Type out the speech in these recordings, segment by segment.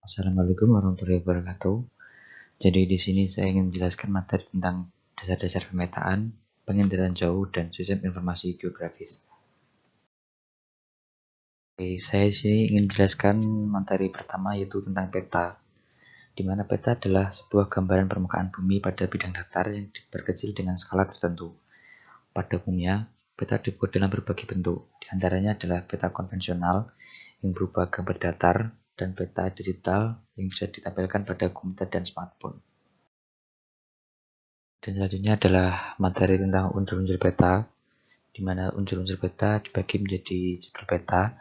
Assalamualaikum warahmatullahi wabarakatuh. Jadi di sini saya ingin menjelaskan materi tentang dasar-dasar pemetaan, penginderaan jauh, dan sistem informasi geografis. Oke, saya sini ingin menjelaskan materi pertama yaitu tentang peta, di mana peta adalah sebuah gambaran permukaan bumi pada bidang datar yang diperkecil dengan skala tertentu. Pada umumnya, peta dibuat dalam berbagai bentuk, di antaranya adalah peta konvensional yang berupa gambar datar dan peta digital yang bisa ditampilkan pada komputer dan smartphone. Dan selanjutnya adalah materi tentang unsur-unsur peta, di mana unsur-unsur peta dibagi menjadi judul peta,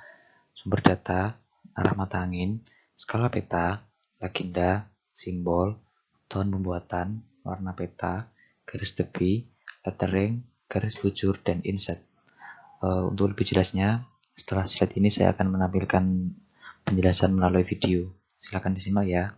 sumber data, arah mata angin, skala peta, legenda, simbol, tahun pembuatan, warna peta, garis tepi, lettering, garis bujur, dan inset. Untuk lebih jelasnya, setelah slide ini saya akan menampilkan penjelasan melalui video. Silakan disimak ya.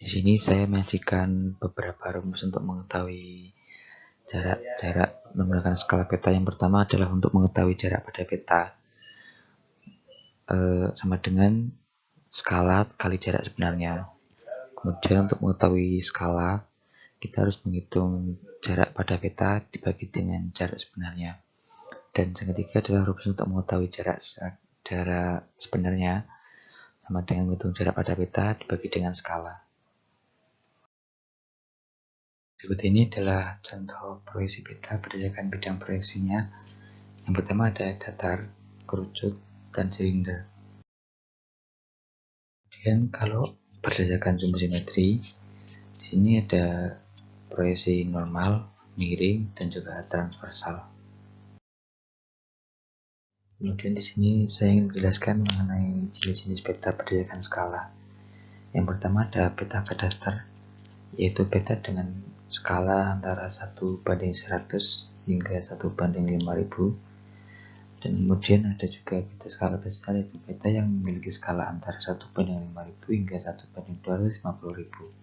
Di sini saya menyajikan beberapa rumus untuk mengetahui jarak menggunakan skala peta. Yang pertama adalah untuk mengetahui jarak pada peta sama dengan skala kali jarak sebenarnya. Kemudian untuk mengetahui skala, kita harus menghitung jarak pada peta dibagi dengan jarak sebenarnya. Dan yang ketiga adalah rumus untuk mengetahui jarak sebenarnya sama dengan menghitung jarak pada peta dibagi dengan skala. Berikut ini adalah contoh proyeksi peta berdasarkan bidang proyeksinya. Yang pertama ada datar, kerucut, dan silinder. Kemudian kalau berdasarkan sumbu simetri, di sini ada proyeksi normal, miring, dan juga transversal. Kemudian di sini saya ingin menjelaskan mengenai jenis-jenis peta berdasarkan skala. Yang pertama ada peta kadaster, yaitu peta dengan skala antara 1:100 hingga 1:5000. Dan kemudian ada juga peta skala besar, yaitu peta yang memiliki skala antara 1:5000 hingga 1:250.000.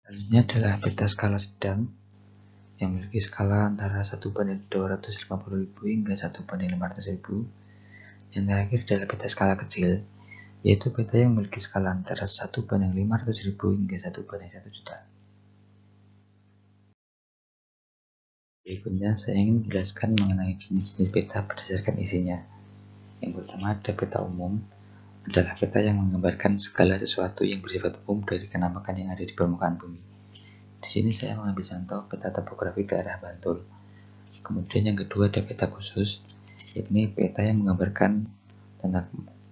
Selanjutnya adalah peta skala sedang yang memiliki skala antara 1:250.000 hingga 1:500.000. Yang terakhir adalah peta skala kecil, yaitu peta yang memiliki skala antara 1:500.000 hingga 1:1 juta. Berikutnya saya ingin menjelaskan mengenai jenis-jenis peta berdasarkan isinya. Yang pertama ada peta umum, adalah peta yang menggambarkan segala sesuatu yang bersifat umum dari kenampakan yang ada di permukaan bumi. Di sini saya mengambil contoh peta topografi daerah Bantul. Kemudian yang kedua ada peta khusus, yakni peta yang menggambarkan tentang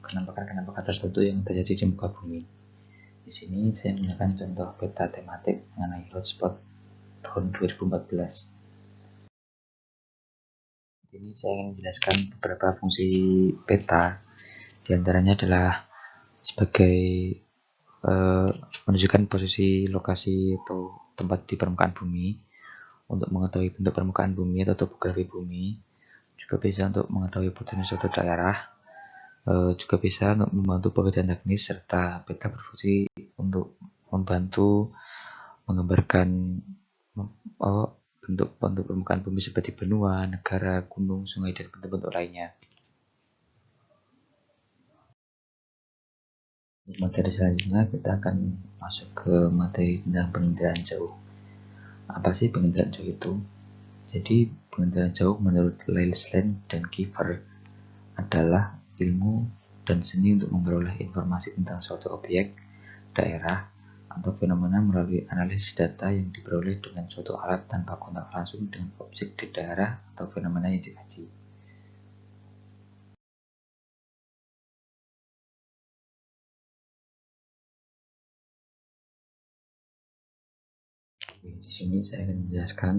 kenampakan-kenampakan tertentu yang terjadi di muka bumi. Di sini saya menggunakan contoh peta tematik mengenai hotspot tahun 2014. Di sini saya ingin menjelaskan beberapa fungsi peta. Di antaranya adalah sebagai menunjukkan posisi lokasi atau tempat di permukaan bumi, untuk mengetahui bentuk permukaan bumi atau topografi bumi, juga bisa untuk mengetahui potensi suatu daerah, juga bisa untuk membantu pekerjaan teknis, serta peta berfungsi untuk membantu menggambarkan bentuk permukaan bumi seperti benua, negara, gunung, sungai, dan bentuk-bentuk lainnya. Untuk materi selanjutnya kita akan masuk ke materi tentang penginderaan jauh. Apa sih penginderaan jauh itu? Jadi penginderaan jauh menurut Lyell dan Kiefer adalah ilmu dan seni untuk memperoleh informasi tentang suatu objek, daerah, atau fenomena melalui analisis data yang diperoleh dengan suatu alat tanpa kontak langsung dengan objek di daerah atau fenomena yang dikaji. Di sini saya akan menjelaskan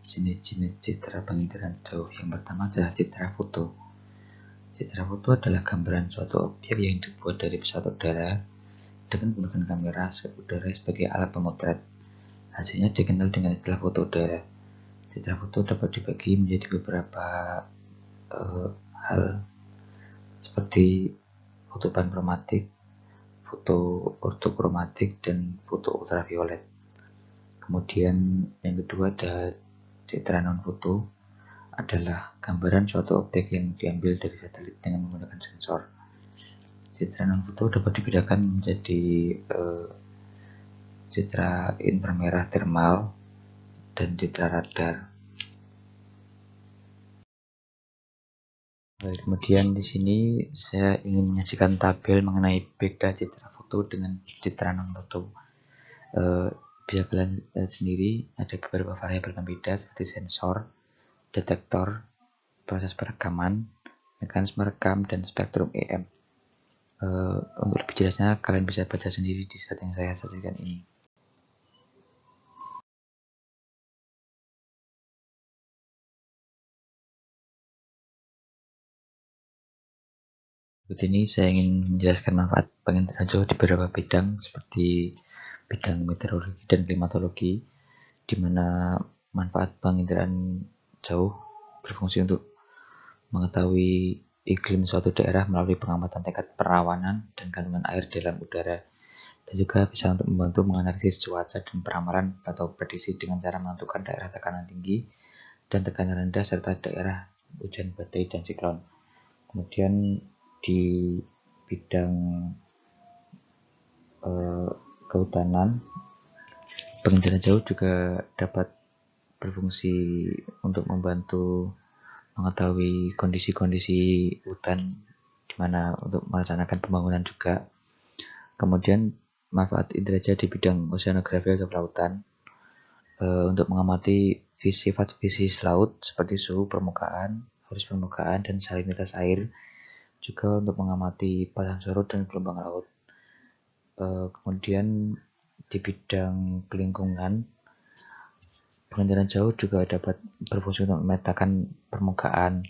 jenis-jenis citra penginderaan jauh. Yang pertama adalah citra foto. Citra foto adalah gambaran suatu objek yang dibuat dari pesawat udara dengan menggunakan kamera udara sebagai alat pemotret. Hasilnya dikenal dengan istilah foto udara. Citra foto dapat dibagi menjadi beberapa hal, seperti foto pankromatik, foto ortokromatik, dan foto ultraviolet. Kemudian yang kedua ada citra non-foto, adalah gambaran suatu objek yang diambil dari satelit dengan menggunakan sensor. Citra non-foto dapat dibedakan menjadi citra inframerah thermal dan citra radar. Kemudian di sini saya ingin menyajikan tabel mengenai beda citra foto dengan citra non-foto. Bisa kalian lihat sendiri, ada beberapa variabel pembeda seperti sensor, detektor, proses perekaman, mekanisme rekam, dan spektrum EM. Untuk lebih jelasnya kalian bisa baca sendiri di slide yang saya sajikan ini. Berikut ini saya ingin menjelaskan manfaat penginderaan jauh di beberapa bidang seperti bidang meteorologi dan klimatologi, di mana manfaat penginderaan jauh berfungsi untuk mengetahui iklim suatu daerah melalui pengamatan tingkat perawanan dan kandungan air dalam udara, dan juga bisa untuk membantu menganalisis cuaca dan peramaran atau prediksi dengan cara menentukan daerah tekanan tinggi dan tekanan rendah serta daerah hujan badai dan siklon. Kemudian di bidang kehutanan, penginderaan jauh juga dapat berfungsi untuk membantu mengetahui kondisi-kondisi hutan di mana untuk merencanakan pembangunan juga. Kemudian manfaat indera di bidang oceanografi atau kelautan untuk mengamati sifat spesies laut seperti suhu permukaan, arus permukaan, dan salinitas air, juga untuk mengamati pasang surut dan gelombang laut. Kemudian di bidang lingkungan, penginderaan jauh juga dapat berfungsi untuk memetakan permukaan,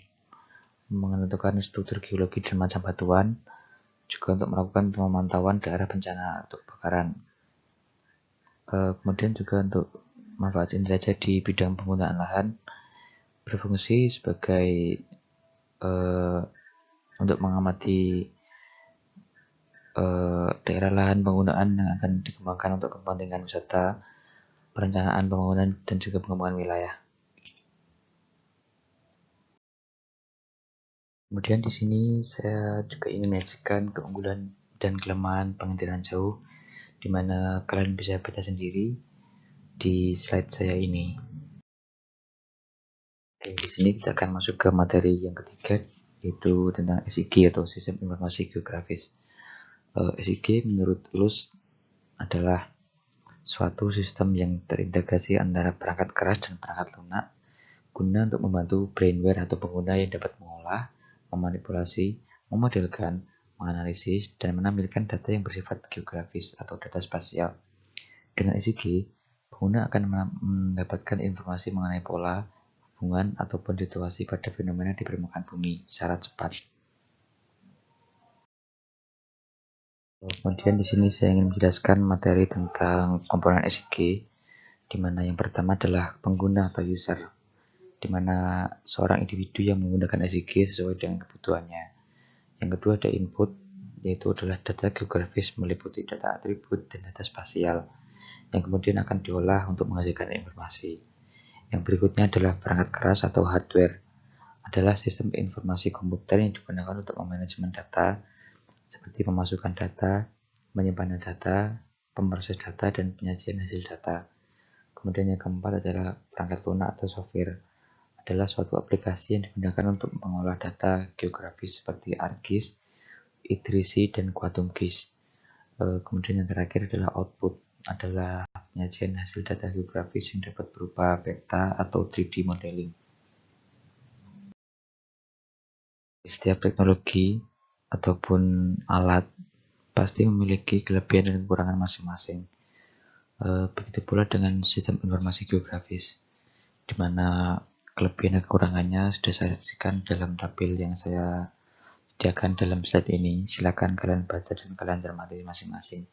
menentukan struktur geologi dan macam batuan, juga untuk melakukan pemantauan daerah bencana untuk kebakaran. Kemudian juga untuk manfaat indera di bidang penggunaan lahan, berfungsi sebagai untuk mengamati daerah lahan penggunaan yang akan dikembangkan untuk kepentingan wisata, perencanaan pembangunan, dan juga pengembangan wilayah. Kemudian di sini saya juga ingin menyajikan keunggulan dan kelemahan penginderaan jauh, di mana kalian bisa baca sendiri di slide saya ini. Oke, di sini kita akan masuk ke materi yang ketiga, yaitu tentang SIG atau Sistem Informasi Geografis. SIG menurut Luz adalah suatu sistem yang terintegrasi antara perangkat keras dan perangkat lunak guna untuk membantu brainware atau pengguna yang dapat mengolah, memanipulasi, memodelkan, menganalisis, dan menampilkan data yang bersifat geografis atau data spasial. Dengan SIG, pengguna akan mendapatkan informasi mengenai pola, hubungan, ataupun situasi pada fenomena di permukaan bumi secara cepat. Kemudian di sini saya ingin menjelaskan materi tentang komponen SIG, di mana yang pertama adalah pengguna atau user, di mana seorang individu yang menggunakan SIG sesuai dengan kebutuhannya. Yang kedua ada input, yaitu adalah data geografis meliputi data atribut dan data spasial, yang kemudian akan diolah untuk menghasilkan informasi. Yang berikutnya adalah perangkat keras atau hardware, adalah sistem informasi komputer yang digunakan untuk memanajemen data, seperti pemasukan data, penyimpanan data, pemroses data, dan penyajian hasil data. Kemudian yang keempat adalah perangkat lunak atau software, adalah suatu aplikasi yang digunakan untuk mengolah data geografis seperti ArcGIS, Idrisi, dan QuantumGIS. Kemudian yang terakhir adalah output, adalah penyajian hasil data geografis yang dapat berupa peta atau 3D modeling. Setiap teknologi ataupun alat pasti memiliki kelebihan dan kekurangan masing-masing. Begitu pula dengan sistem informasi geografis, di mana kelebihan dan kekurangannya sudah saya sajikan dalam tabel yang saya sediakan dalam slide ini. Silakan kalian baca dan kalian cermati masing-masing.